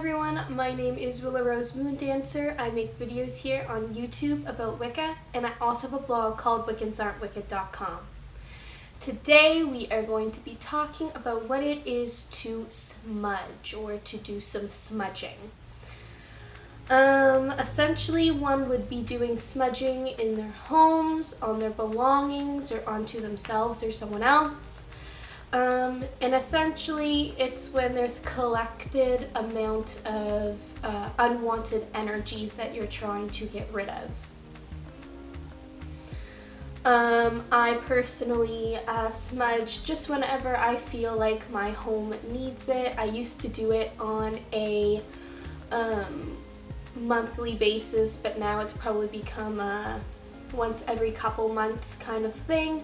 everyone, my name is Willow Rose Moondancer. I make videos here on YouTube about Wicca, and I also have a blog called wiccansaren'twicked.com. Today we are going to be talking about what it is to smudge, or to do some smudging. Essentially one would be doing smudging in their homes, on their belongings, or onto themselves or someone else. And essentially it's when there's collected amount of unwanted energies that you're trying to get rid of. I personally smudge just whenever I feel like my home needs it. I used to do it on a monthly basis, but now it's probably become a once every couple months kind of thing.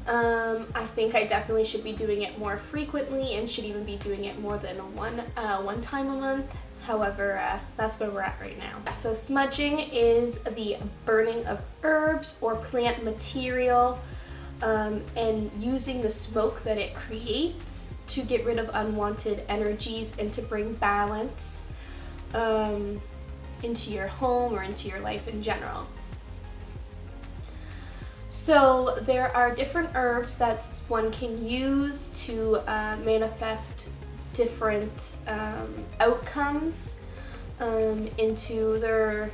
I think I definitely should be doing it more frequently and should even be doing it more than one time a month. However, that's where we're at right now. So smudging is the burning of herbs or plant material and using the smoke that it creates to get rid of unwanted energies and to bring balance into your home or into your life in general. So there are different herbs that one can use to manifest different outcomes into their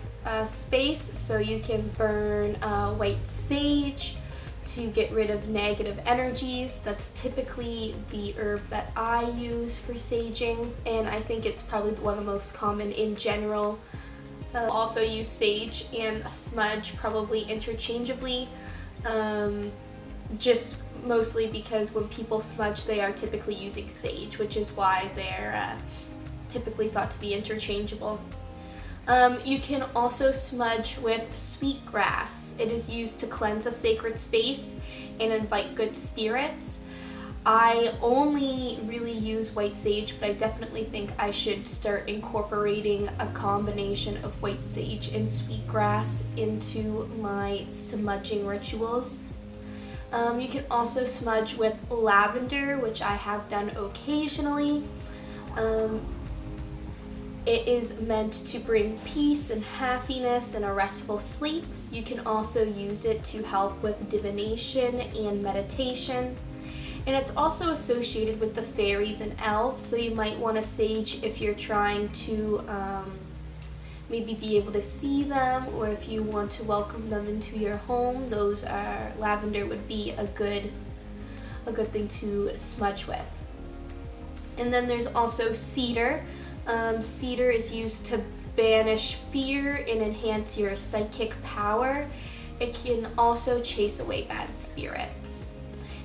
space. So you can burn white sage to get rid of negative energies. That's typically the herb that I use for saging, and I think it's probably one of the most common in general. Also use sage and smudge probably interchangeably. Just mostly because when people smudge they are typically using sage, which is why they're typically thought to be interchangeable. You can also smudge with sweetgrass. It is used to cleanse a sacred space and invite good spirits. I only really use white sage, but I definitely think I should start incorporating a combination of white sage and sweetgrass into my smudging rituals. You can also smudge with lavender, which I have done occasionally. It is meant to bring peace and happiness and a restful sleep. You can also use it to help with divination and meditation. And it's also associated with the fairies and elves, so you might want to sage if you're trying to maybe be able to see them, or if you want to welcome them into your home. Lavender would be a good thing to smudge with. And then there's also cedar. Cedar is used to banish fear and enhance your psychic power. It can also chase away bad spirits.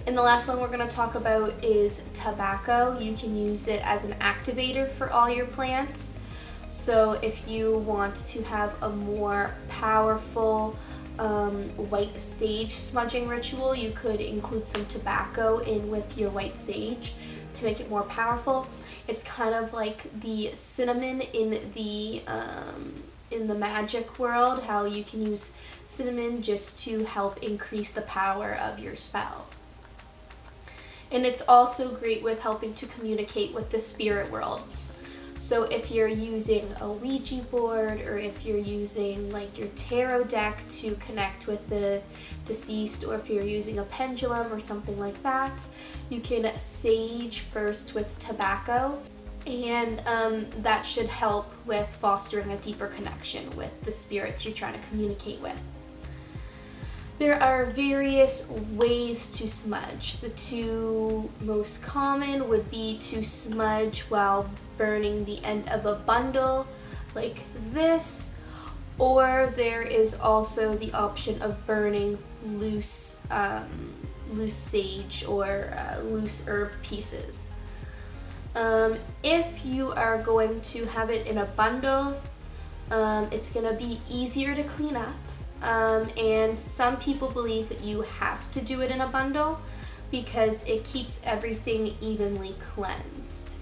And the last one we're going to talk about is tobacco. You can use it as an activator for all your plants. So if you want to have a more powerful white sage smudging ritual, you could include some tobacco in with your white sage to make it more powerful. It's kind of like the cinnamon in the magic world, how you can use cinnamon just to help increase the power of your spell. And it's also great with helping to communicate with the spirit world. So if you're using a Ouija board, or if you're using like your tarot deck to connect with the deceased, or if you're using a pendulum or something like that, you can sage first with tobacco, and that should help with fostering a deeper connection with the spirits you're trying to communicate with. There are various ways to smudge. The two most common would be to smudge while burning the end of a bundle like this, or there is also the option of burning loose sage or loose herb pieces. If you are going to have it in a bundle, it's going to be easier to clean up. And some people believe that you have to do it in a bundle because it keeps everything evenly cleansed.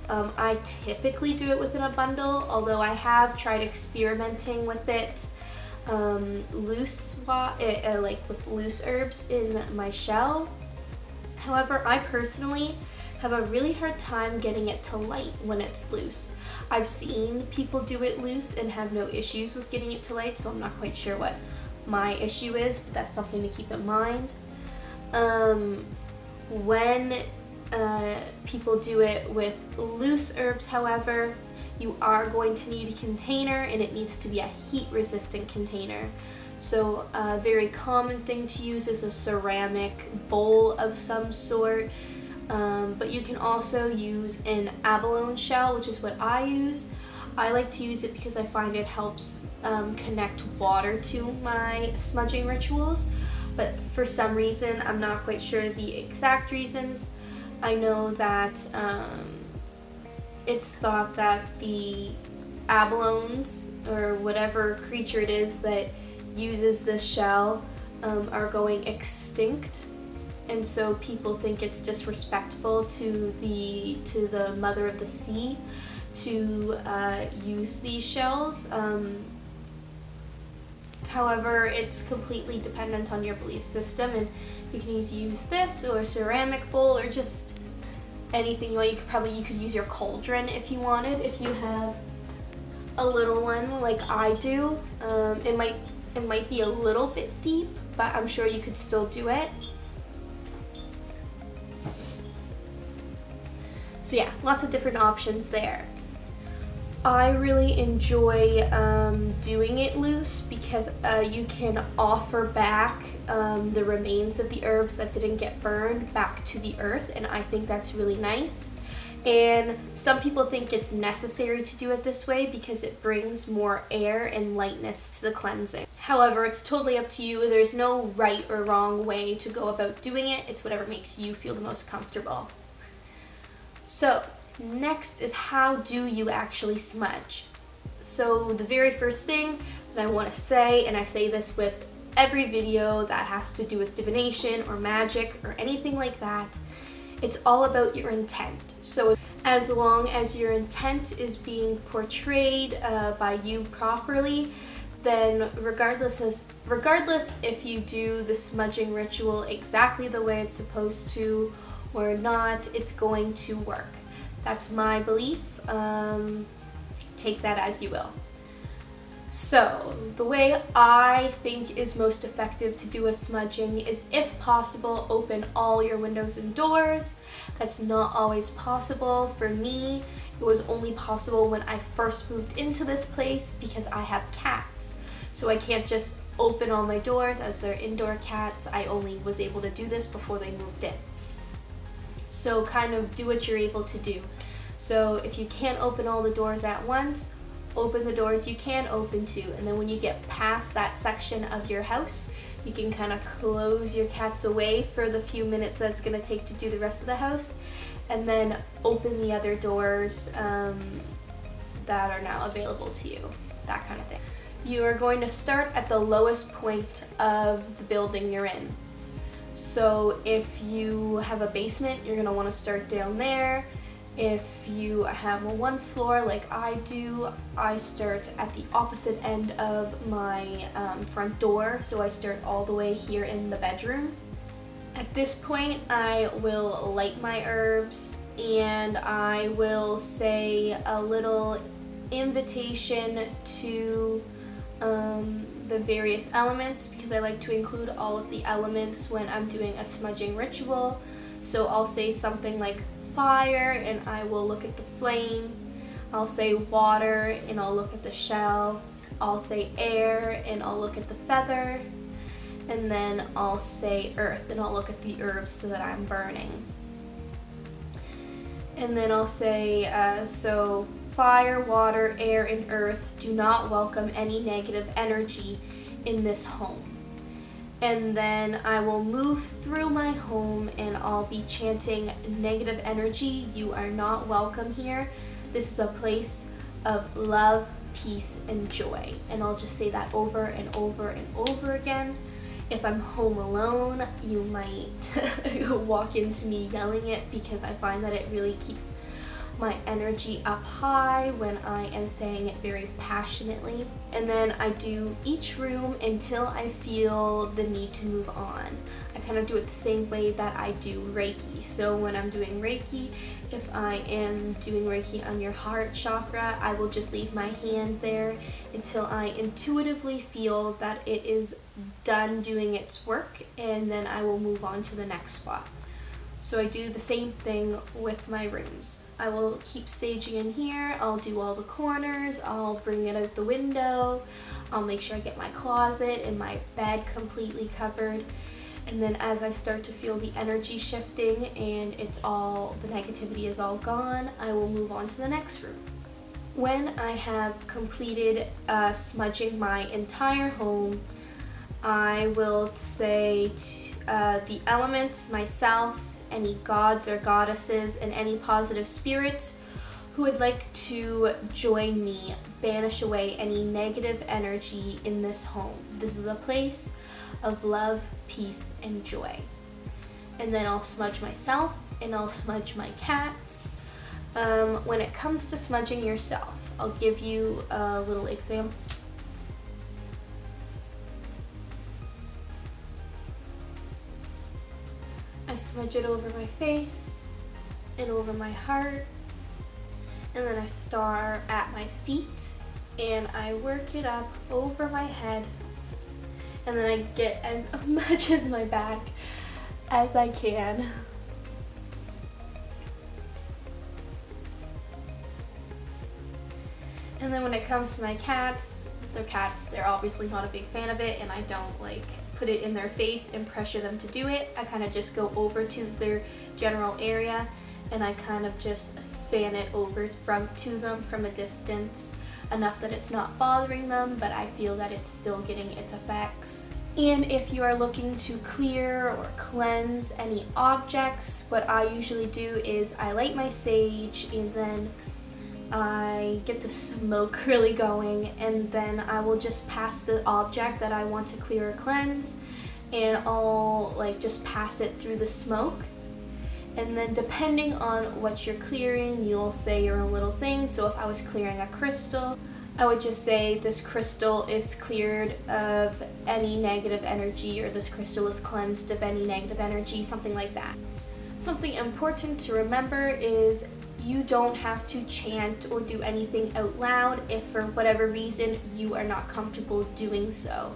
I typically do it within a bundle, although I have tried experimenting with it like with loose herbs in my shell. However, I personally have a really hard time getting it to light when it's loose. I've seen people do it loose and have no issues with getting it to light, so I'm not quite sure what my issue is, but that's something to keep in mind. When people do it with loose herbs, however, you are going to need a container, and it needs to be a heat-resistant container. So a very common thing to use is a ceramic bowl of some sort, but you can also use an abalone shell, which is what I use. I like to use it because I find it helps connect water to my smudging rituals, but for some reason, I'm not quite sure the exact reasons. I know that it's thought that the abalones, or whatever creature it is that uses the shell, are going extinct, and so people think it's disrespectful to the mother of the sea to use these shells. However, it's completely dependent on your belief system, and you can use this or a ceramic bowl or just anything you want. You could use your cauldron if you wanted, if you have a little one like I do. It might be a little bit deep, but I'm sure you could still do it. So yeah, lots of different options there. I really enjoy doing it loose because you can offer back the remains of the herbs that didn't get burned back to the earth, and I think that's really nice. And some people think it's necessary to do it this way because it brings more air and lightness to the cleansing. However, it's totally up to you. There's no right or wrong way to go about doing it. It's whatever makes you feel the most comfortable. So, next is, how do you actually smudge? So the very first thing that I want to say, and I say this with every video that has to do with divination or magic or anything like that, it's all about your intent. So as long as your intent is being portrayed by you properly, then regardless if you do the smudging ritual exactly the way it's supposed to or not, it's going to work. That's my belief. Take that as you will. So, the way I think is most effective to do a smudging is, if possible, open all your windows and doors. That's not always possible. For me, it was only possible when I first moved into this place because I have cats. So I can't just open all my doors as they're indoor cats. I only was able to do this before they moved in. So kind of do what you're able to do. So if you can't open all the doors at once, open the doors you can open to, and then when you get past that section of your house, you can kind of close your cats away for the few minutes that it's going to take to do the rest of the house, and then open the other doors that are now available to you, that kind of thing. You are going to start at the lowest point of the building you're in. So if you have a basement, you're going to want to start down there. If you have a one floor like I do, I start at the opposite end of my front door, so I start all the way here in the bedroom. At this point, I will light my herbs, and I will say a little invitation to the various elements, because I like to include all of the elements when I'm doing a smudging ritual. So I'll say something like fire, and I will look at the flame. I'll say water, and I'll look at the shell. I'll say air, and I'll look at the feather. And then I'll say earth, and I'll look at the herbs that I'm burning. And then I'll say, so fire, water, air, and earth do not welcome any negative energy in this home. And then I will move through my home, and I'll be chanting, negative energy, you are not welcome here. This is a place of love, peace, and joy. And I'll just say that over and over and over again. If I'm home alone, you might walk into me yelling it, because I find that it really keeps my energy up high when I am saying it very passionately. And then I do each room until I feel the need to move on. I kind of do it the same way that I do Reiki. So when I'm doing Reiki, if I am doing Reiki on your heart chakra, I will just leave my hand there until I intuitively feel that it is done doing its work, and then I will move on to the next spot. So I do the same thing with my rooms. I will keep saging in here, I'll do all the corners, I'll bring it out the window, I'll make sure I get my closet and my bed completely covered. And then as I start to feel the energy shifting and the negativity is all gone, I will move on to the next room. When I have completed smudging my entire home, I will say the elements, myself, any gods or goddesses, and any positive spirits who would like to join me banish away any negative energy in this home. This is a place of love, peace, and joy. And then I'll smudge myself and I'll smudge my cats. When it comes to smudging yourself, I'll give you a little example. I smudge it over my face and over my heart, and then I start at my feet and I work it up over my head, and then I get as much as my back as I can. And then when it comes to my cats, they're obviously not a big fan of it, and I don't like put it in their face and pressure them to do it. I kind of just go over to their general area and I kind of just fan it over to them from a distance, enough that it's not bothering them, but I feel that it's still getting its effects. And if you are looking to clear or cleanse any objects, what I usually do is I light my sage and then I get the smoke really going, and then I will just pass the object that I want to clear or cleanse, and I'll just pass it through the smoke. And then depending on what you're clearing, you'll say your own little thing. So if I was clearing a crystal, I would just say this crystal is cleared of any negative energy, or this crystal is cleansed of any negative energy, something like that. Something important to remember is you don't have to chant or do anything out loud if for whatever reason you are not comfortable doing so.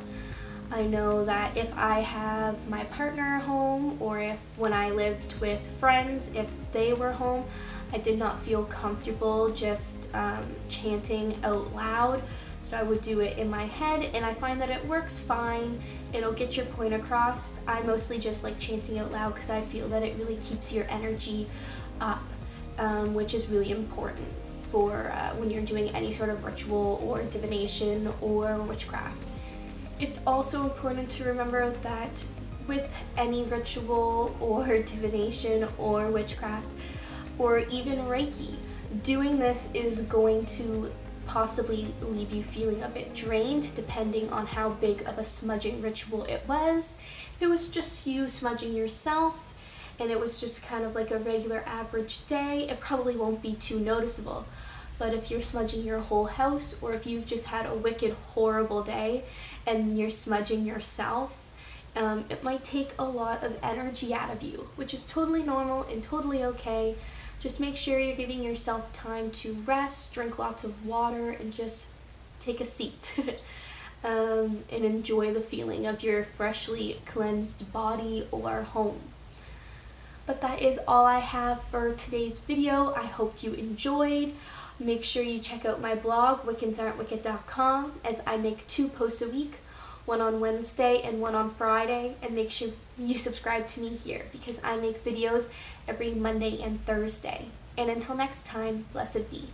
I know that if I have my partner home, or if when I lived with friends, if they were home, I did not feel comfortable just chanting out loud. So I would do it in my head, and I find that it works fine. It'll get your point across. I mostly just like chanting out loud because I feel that it really keeps your energy up. Which is really important for when you're doing any sort of ritual or divination or witchcraft. It's also important to remember that with any ritual or divination or witchcraft or even Reiki, doing this is going to possibly leave you feeling a bit drained depending on how big of a smudging ritual it was. If it was just you smudging yourself, and it was just kind of like a regular average day, it probably won't be too noticeable. But if you're smudging your whole house, or if you've just had a wicked horrible day and you're smudging yourself, it might take a lot of energy out of you, which is totally normal and totally okay. Just make sure you're giving yourself time to rest, drink lots of water, and just take a seat and enjoy the feeling of your freshly cleansed body or home. But that is all I have for today's video. I hope you enjoyed. Make sure you check out my blog, wiccansaren'twicked.com, as I make 2 posts a week, one on Wednesday and one on Friday. And make sure you subscribe to me here, because I make videos every Monday and Thursday. And until next time, blessed be.